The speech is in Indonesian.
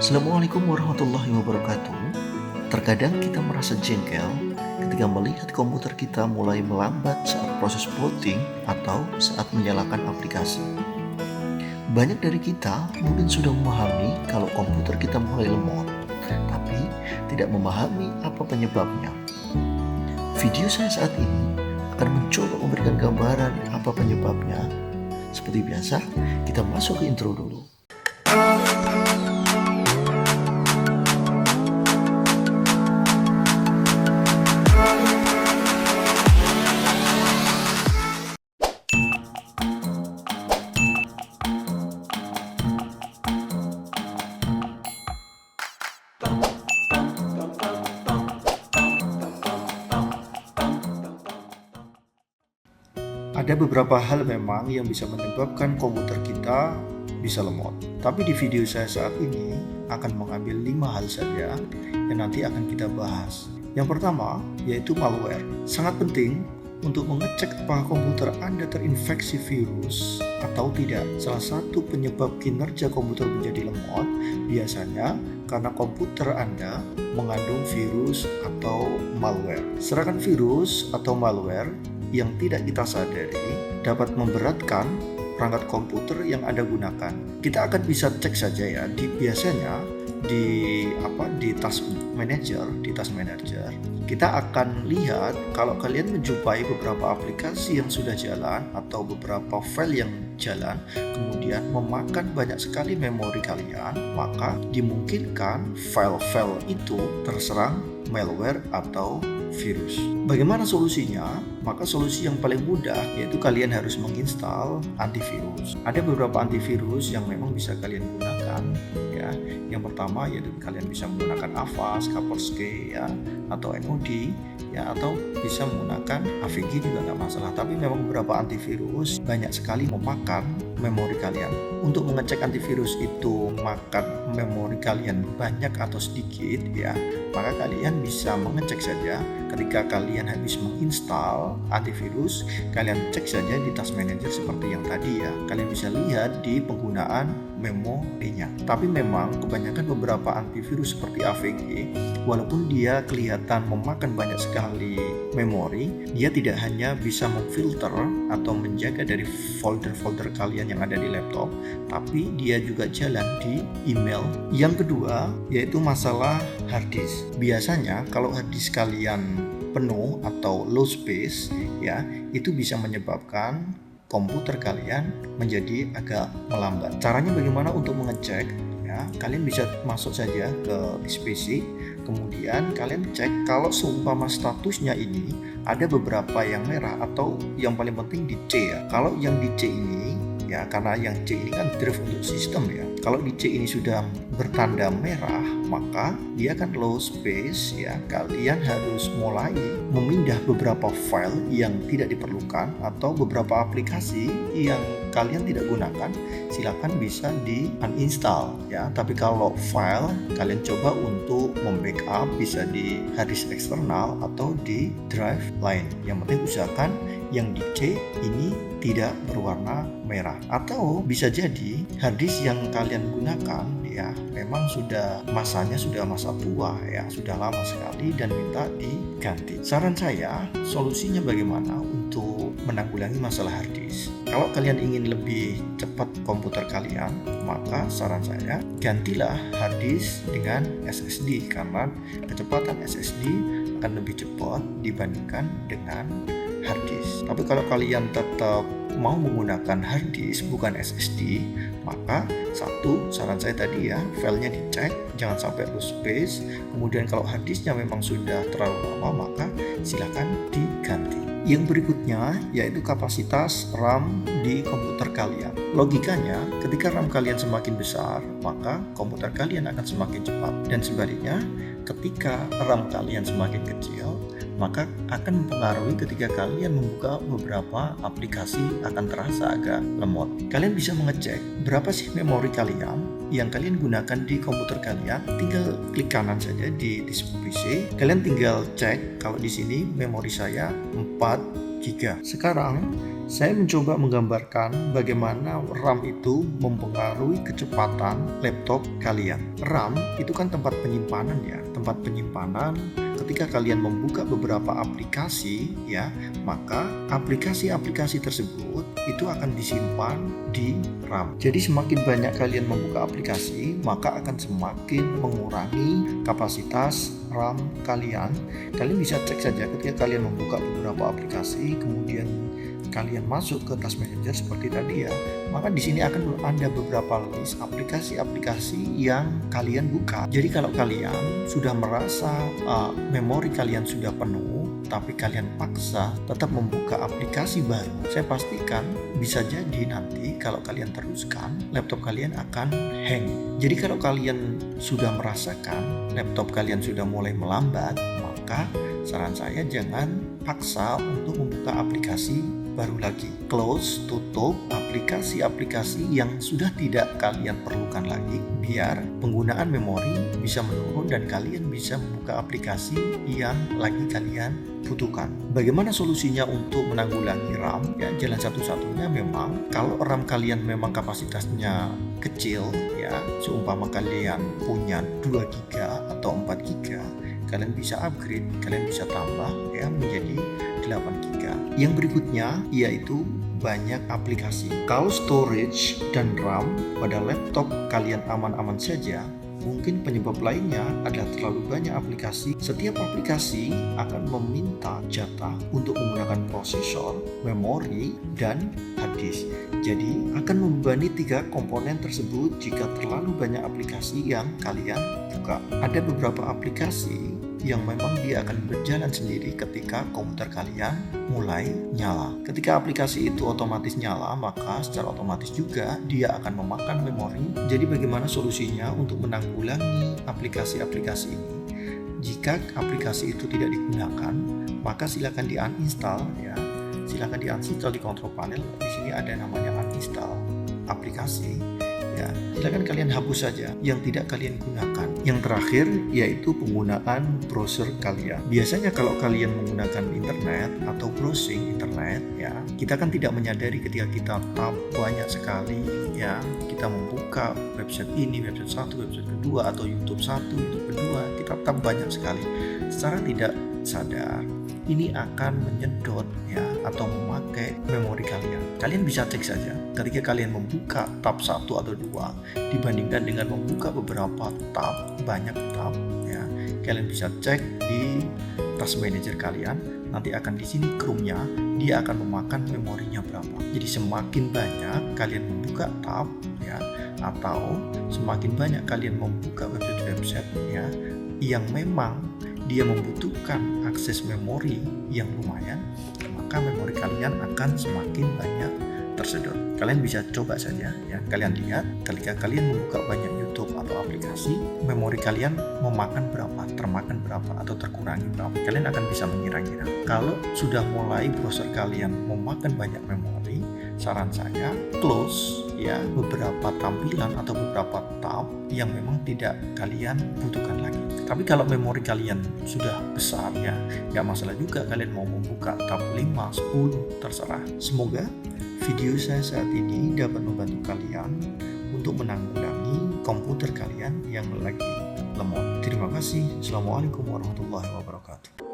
Assalamualaikum warahmatullahi wabarakatuh. Terkadang kita merasa jengkel ketika melihat komputer kita mulai melambat saat proses booting atau saat menyalakan aplikasi. Banyak dari kita mungkin sudah memahami kalau komputer kita mulai lemot, tapi tidak memahami apa penyebabnya. Video saya saat ini akan mencoba memberikan gambaran apa penyebabnya. Seperti biasa, kita masuk ke intro dulu. Ada beberapa hal memang yang bisa menyebabkan komputer kita bisa lemot. Tapi di video saya saat ini akan mengambil 5 hal saja yang nanti akan kita bahas. Yang pertama yaitu malware. Sangat penting untuk mengecek apakah komputer Anda terinfeksi virus atau tidak. Salah satu penyebab kinerja komputer menjadi lemot biasanya karena komputer Anda mengandung virus atau malware. Serangan virus atau malware yang tidak kita sadari dapat memberatkan perangkat komputer yang Anda gunakan. Kita akan bisa cek saja ya, biasanya di task manager, kita akan lihat kalau kalian menjumpai beberapa aplikasi yang sudah jalan atau beberapa file yang jalan kemudian memakan banyak sekali memori kalian, maka dimungkinkan file-file itu terserang malware atau virus. Bagaimana solusinya? Maka solusi yang paling mudah yaitu kalian harus menginstal antivirus. Ada beberapa antivirus yang memang bisa kalian gunakan ya. Yang pertama yaitu kalian bisa menggunakan Avast, Kaspersky ya, atau NOD ya, atau bisa menggunakan AVG juga nggak masalah. Tapi memang beberapa antivirus banyak sekali memakan memori kalian. Untuk mengecek antivirus itu makan memori kalian banyak atau sedikit ya, maka kalian bisa mengecek saja ketika kalian habis menginstal antivirus, kalian cek saja di task manager seperti yang tadi ya. Kalian bisa lihat di penggunaan memorinya. Tapi memang kebanyakan beberapa antivirus seperti AVG, walaupun dia kelihatan memakan banyak sekali memori, dia tidak hanya bisa memfilter atau menjaga dari folder-folder kalian yang ada di laptop, tapi dia juga jalan di email. Yang kedua yaitu masalah hard disk. Biasanya kalau hard disk kalian penuh atau low space ya, itu bisa menyebabkan komputer kalian menjadi agak melambat. Caranya bagaimana untuk mengecek ya? Kalian bisa masuk saja ke PC, kemudian kalian cek kalau seumpama statusnya ini ada beberapa yang merah atau yang paling penting di C ya. Kalau yang di C ini ya, karena yang C ini kan drive untuk sistem ya. Kalau di C ini sudah bertanda merah, maka dia kan low space ya. Kalian harus mulai memindah beberapa file yang tidak diperlukan atau beberapa aplikasi yang kalian tidak gunakan, silakan bisa di uninstall ya. Tapi kalau file kalian coba untuk membackup bisa di hard disk eksternal atau di drive lain. Yang penting usahakan yang di C ini tidak berwarna merah. Atau bisa jadi hard disk yang kalian gunakan ya memang sudah masanya sudah masa tua ya, sudah lama sekali dan minta diganti. Saran saya, solusinya bagaimana untuk menanggulangi masalah hard disk? Kalau kalian ingin lebih cepat komputer kalian, maka saran saya gantilah hard disk dengan SSD karena kecepatan SSD akan lebih cepat dibandingkan dengan hard disk. Tapi kalau kalian tetap mau menggunakan hard disk bukan SSD, maka satu saran saya tadi ya, filenya dicek jangan sampai low space. Kemudian kalau hard disknya memang sudah terlalu lama, maka silakan diganti. Yang berikutnya yaitu kapasitas RAM di komputer kalian. Logikanya ketika RAM kalian semakin besar, maka komputer kalian akan semakin cepat, dan sebaliknya ketika RAM kalian semakin kecil, maka akan mempengaruhi ketika kalian membuka beberapa aplikasi akan terasa agak lemot. Kalian bisa mengecek berapa sih memori kalian yang kalian gunakan di komputer kalian. Tinggal klik kanan saja di PC. Kalian tinggal cek kalau di sini memori saya 4 GB. Sekarang saya mencoba menggambarkan bagaimana RAM itu mempengaruhi kecepatan laptop kalian. RAM itu kan tempat penyimpanan ya, tempat penyimpanan. Ketika kalian membuka beberapa aplikasi ya, maka aplikasi-aplikasi tersebut itu akan disimpan di RAM. Jadi semakin banyak kalian membuka aplikasi, maka akan semakin mengurangi kapasitas RAM kalian. Kalian bisa cek saja ketika kalian membuka beberapa aplikasi, kemudian kalian masuk ke Task Manager seperti tadi ya, maka di sini akan ada beberapa list aplikasi-aplikasi yang kalian buka. Jadi kalau kalian sudah merasa memori kalian sudah penuh, tapi kalian paksa tetap membuka aplikasi baru, saya pastikan bisa jadi nanti kalau kalian teruskan, laptop kalian akan hang. Jadi kalau kalian sudah merasakan laptop kalian sudah mulai melambat, maka saran saya jangan paksa untuk membuka aplikasi baru lagi. Close, tutup aplikasi-aplikasi yang sudah tidak kalian perlukan lagi, biar penggunaan memori bisa menurun dan kalian bisa membuka aplikasi yang lagi kalian butuhkan. Bagaimana solusinya untuk menanggulangi RAM? Ya, jalan satu-satunya memang kalau RAM kalian memang kapasitasnya kecil ya, seumpama kalian punya 2 GB atau 4 GB, kalian bisa upgrade, kalian bisa tambah ya menjadi 8 GB. Yang berikutnya yaitu banyak aplikasi. Kalau storage dan RAM pada laptop kalian aman-aman saja, mungkin penyebab lainnya adalah terlalu banyak aplikasi. Setiap aplikasi akan meminta jatah untuk menggunakan prosesor, memori, dan hard disk. Jadi akan membebani 3 komponen tersebut jika terlalu banyak aplikasi yang kalian buka. Ada beberapa aplikasi yang memang dia akan berjalan sendiri ketika komputer kalian mulai nyala. Ketika aplikasi itu otomatis nyala, maka secara otomatis juga dia akan memakan memori. Jadi bagaimana solusinya untuk menanggulangi aplikasi-aplikasi ini? Jika aplikasi itu tidak digunakan, maka silakan di-uninstall ya. Silakan di-uninstall di control panel. Di sini ada namanya uninstall aplikasi. Ya, silakan kalian hapus saja yang tidak kalian gunakan. Yang terakhir yaitu penggunaan browser kalian. Biasanya kalau kalian menggunakan internet atau browsing internet ya, kita kan tidak menyadari ketika kita tab banyak sekali ya, kita membuka website ini, website satu, website kedua, atau YouTube satu, YouTube kedua, kita tab banyak sekali. Secara tidak sadar ini akan menyedot ya atau memakai memori kalian. Kalian bisa cek saja ketika kalian membuka tab 1 atau 2 dibandingkan dengan membuka beberapa tab, banyak tab ya. Kalian bisa cek di Task Manager kalian, nanti akan di sini Chrome-nya dia akan memakan memorinya berapa. Jadi semakin banyak kalian membuka tab ya, atau semakin banyak kalian membuka website-website ya yang memang dia membutuhkan akses memori yang lumayan, maka memori kalian akan semakin banyak tersedot. Kalian bisa coba saja ya, kalian lihat ketika kalian membuka banyak YouTube atau aplikasi, memori kalian memakan berapa, termakan berapa, atau terkurangi berapa. Kalian akan bisa mengira-ngira. Kalau sudah mulai browser kalian memakan banyak memori, saran saya close ya beberapa tampilan atau beberapa tab yang memang tidak kalian butuhkan lagi. Tapi kalau memori kalian sudah besar ya, nggak masalah juga kalian mau membuka tab 5, 10, terserah. Semoga video saya saat ini dapat membantu kalian untuk menanggulangi komputer kalian yang lagi lemot. Terima kasih. Assalamualaikum warahmatullahi wabarakatuh.